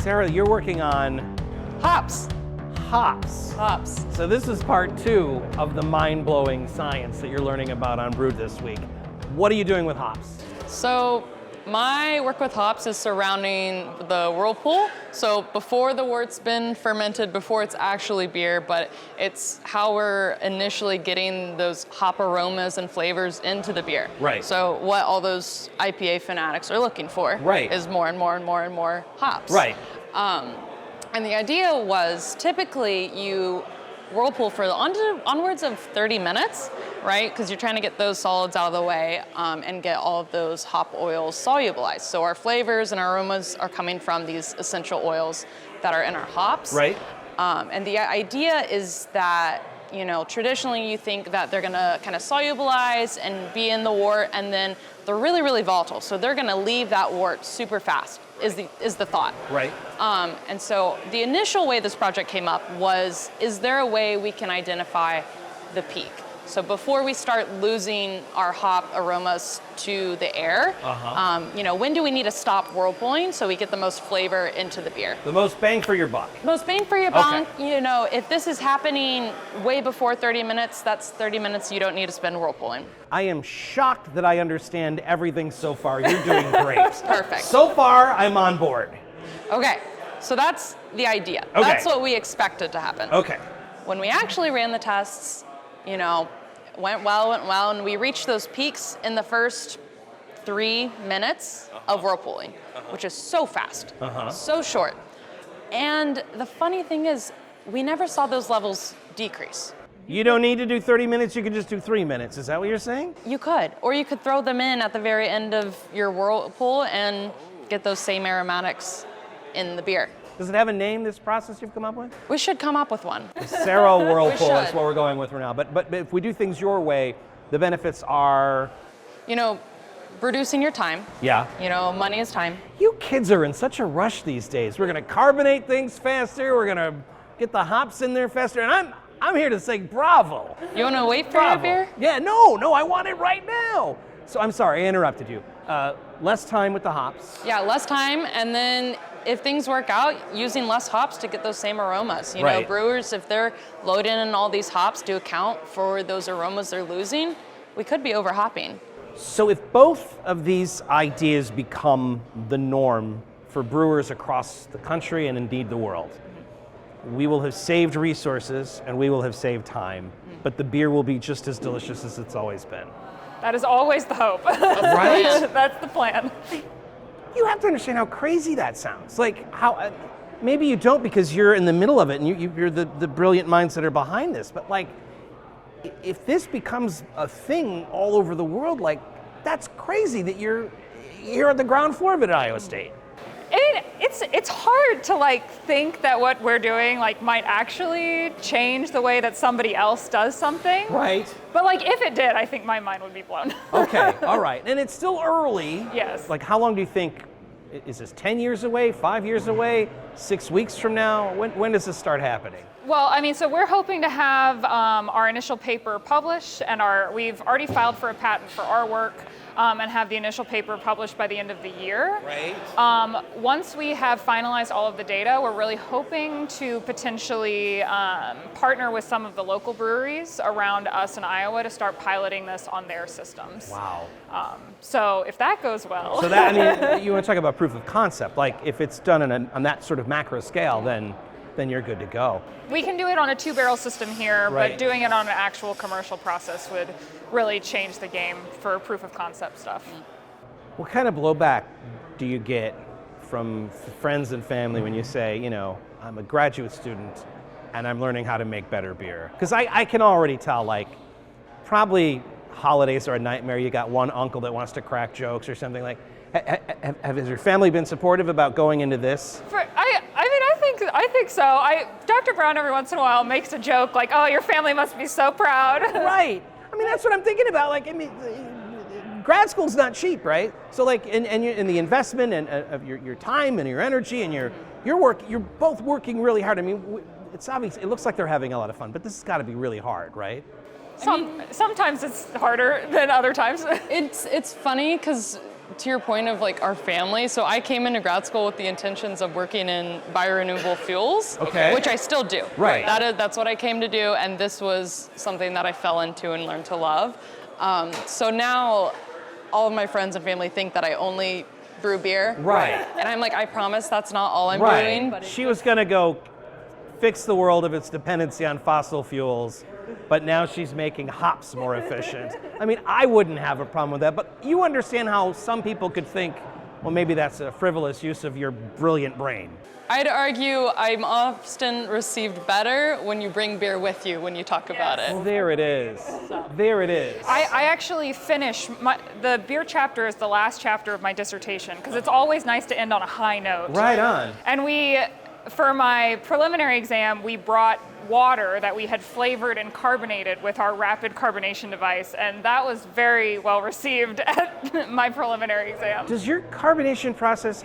Sarah, you're working on Hops. hops. Hops. So this is part 2 of the mind-blowing science that you're learning about on Brewed this week. What are you doing with hops? So my work with hops is surrounding the whirlpool. So before the wort's been fermented, before it's actually beer, but it's how we're initially getting those hop aromas and flavors into the beer. Right. So what all those IPA fanatics are looking for is more and more and more and more hops. Right. And the idea was typically you whirlpool for onwards of 30 minutes, right? Because you're trying to get those solids out of the way and get all of those hop oils solubilized. So our flavors and our aromas are coming from these essential oils that are in our hops. Right. And the idea is that, you know, traditionally you think that they're gonna kind of solubilize and be in the wort, and then they're really, really volatile. So they're gonna leave that wort super fast, is the thought. Right. And so the initial way this project came up was, is there a way we can identify the peak? So before we start losing our hop aromas to the air, you know, when do we need to stop whirlpooling so we get the most flavor into the beer? The most bang for your buck. Most bang for your buck, you know, if this is happening way before 30 minutes, that's 30 minutes you don't need to spend whirlpooling. I am shocked that I understand everything so far. You're doing great. Perfect. So far, I'm on board. Okay, so that's the idea. Okay. That's what we expected to happen. Okay. When we actually ran the tests, you know, went well, and we reached those peaks in the first 3 minutes of whirlpooling, which is so fast, so short. And the funny thing is, we never saw those levels decrease. You don't need to do 30 minutes, you can just do 3 minutes. Is that what you're saying? You could, or you could throw them in at the very end of your whirlpool and get those same aromatics in the beer. Does it have a name, this process you've come up with? We should come up with one. Sarah Whirlpool We is should. what we're going with for now. But if we do things your way, the benefits are... You know, reducing your time. Yeah. You know, money is time. You kids are in such a rush these days. We're gonna carbonate things faster, we're gonna get the hops in there faster, and I'm here to say bravo. You want to wait for Bravo. your beer? Yeah, no, I want it right now. So I'm sorry, I interrupted you. Less time with the hops. Yeah, less time, and then if things work out, using less hops to get those same aromas. You know, Right. brewers, if they're loading in all these hops to account for those aromas they're losing, we could be over hopping. So if both of these ideas become the norm for brewers across the country and indeed the world, we will have saved resources and we will have saved time, but the beer will be just as delicious as it's always been. That is always the hope. Right? That's the plan. You have to understand how crazy that sounds. Like how, maybe you don't because you're in the middle of it and you're the brilliant minds that are behind this, but like, if this becomes a thing all over the world, like that's crazy that you're at the ground floor of it at Iowa State. It's hard to like think that what we're doing like might actually change the way that somebody else does something. Right. But like if it did, I think my mind would be blown. Okay, all right. And it's still early. Yes. Like how long do you think, is this 10 years away, 5 years away, 6 weeks from now? When does this start happening? Well, I mean, so we're hoping to have our initial paper published, and we've already filed for a patent for our work, and have the initial paper published by the end of the year. Right. Once we have finalized all of the data, we're really hoping to potentially partner with some of the local breweries around us in Iowa to start piloting this on their systems. Wow. So if that goes well. So that, I mean, you want to talk about proof of concept. Like if it's done on that sort of macro scale, then you're good to go. We can do it on a 2-barrel system here, Right. but doing it on an actual commercial process would really change the game for proof of concept stuff. What kind of blowback do you get from friends and family when you say, you know, I'm a graduate student and I'm learning how to make better beer? Because I can already tell, like, probably holidays are a nightmare. You got one uncle that wants to crack jokes or something. Like, has your family been supportive about going into this? I think so. Dr. Brown every once in a while makes a joke like, "Oh, your family must be so proud." Right. I mean, that's what I'm thinking about. Like, I mean, grad school's not cheap, right? So, like, in the investment and of your time and your energy and you're both working really hard. I mean, it's obvious. It looks like they're having a lot of fun, but this has got to be really hard, right? Sometimes it's harder than other times. It's funny because to your point of like our family, so I came into grad school with the intentions of working in biorenewable fuels, which I still do. Right. That's what I came to do, and this was something that I fell into and learned to love. So now all of my friends and family think that I only brew beer. Right. And I'm like, I promise that's not all I'm Right. doing. But She was going to go fix the world of its dependency on fossil fuels, but now she's making hops more efficient. I mean, I wouldn't have a problem with that, but you understand how some people could think, well, maybe that's a frivolous use of your brilliant brain. I'd argue I'm often received better when you bring beer with you when you talk about it. Well, there it is. There it is. I actually finish, the beer chapter is the last chapter of my dissertation, because it's always nice to end on a high note. Right on. And for my preliminary exam, we brought water that we had flavored and carbonated with our rapid carbonation device, and that was very well received at my preliminary exam. Does your carbonation process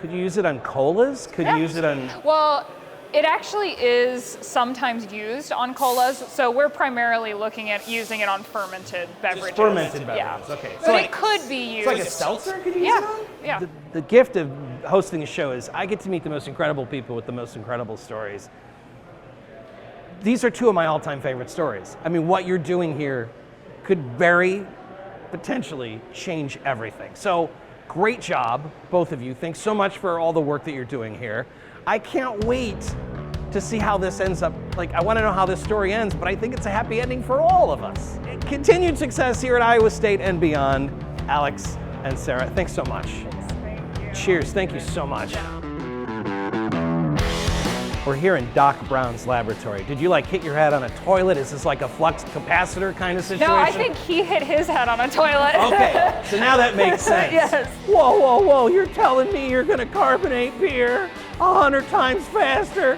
could you use it on colas? Could you use it on... Well, it actually is sometimes used on colas, so we're primarily looking at using it on fermented beverages. Just fermented beverages, okay. So it could be used. It's like a seltzer, could you use it on? Yeah. The gift of hosting a show is I get to meet the most incredible people with the most incredible stories. These are two of my all-time favorite stories. I mean, what you're doing here could very potentially change everything. So, great job, both of you. Thanks so much for all the work that you're doing here. I can't wait to see how this ends up. Like, I want to know how this story ends, but I think it's a happy ending for all of us. Continued success here at Iowa State and beyond. Alex and Sarah, thanks so much. Thank you. Cheers, thank you so much. We're here in Doc Brown's laboratory. Did you like hit your head on a toilet? Is this like a flux capacitor kind of situation? No, I think he hit his head on a toilet. Okay, so now that makes sense. Yes. Whoa, whoa, whoa, you're telling me you're gonna carbonate beer 100 times faster?